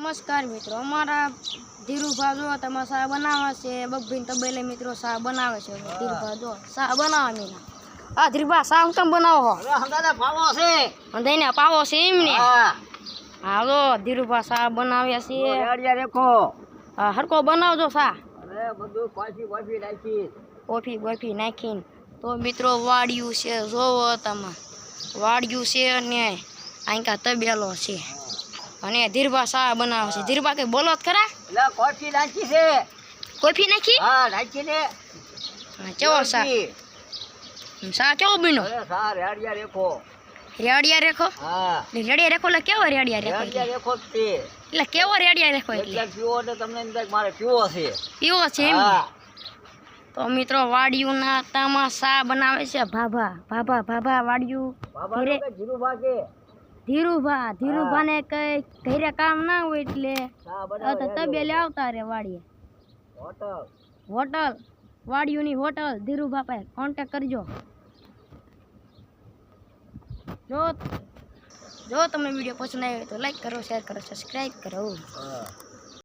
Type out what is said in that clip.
નમસ્કાર મિત્રો, અમારા ધીરુભા જો તમે શા બનાવે છે, બબ્બીન તબેલે મિત્રો શા બનાવે છે. ધીરુભા જો શા બનાવે મીના. આ ધીરુભા શા હું કેમ બનાવો હો? હંગાને પાવો છે. હંધાઈને પાવો છે એમને. હા જો ધીરુભા શા બનાવ્યા છે. રેડિયા રેખો. હા હરકો બનાવજો શા. અરે બધું કોફી નાખી. કોફી નાખીને તો મિત્રો વાડિયું છે, જોવો તમે વાડિયું છે ને આંકા તબેલો છે. અને ધીરુભા શા બનાવે છે. ધીરુભા કઈ બોલો જ ખરા? એટલે કોફી નાખી છે. કોફી નાખી? હા નાખીને. કેવો શા? શા કેવો બન્યો? અરે સા રેડિયા રેખો. રેડિયા રેખો? હા રેડિયા રેખો એટલે કેવો રેડિયા રેખો? રેડિયા રેખો જ છે. એટલે કેવો રેડિયા રેખો એટલે? એટલે પીવો એટલે તમને એમ થાય કે મારે પીવો છે. પીવો છે એમ? હા તો મિત્રો વાડિયુંના તામાં શા બનાવે છે ભાભા વાડિયું. બાબા કે ધીરુભા કે ધીરુભાને કઈ ઘરે કામ ના હોય એટલે સા બનાવે તબેલે આવતા રે વાડીએ. હોટલ વાડિયુંની હોટલ ધીરુભા પાસે કોન્ટેક્ટ કરજો. જો તમને વિડીયો પસંદ આવ્યો તો લાઈક કરો, શેર કરો, સબસ્ક્રાઈબ કરો. હા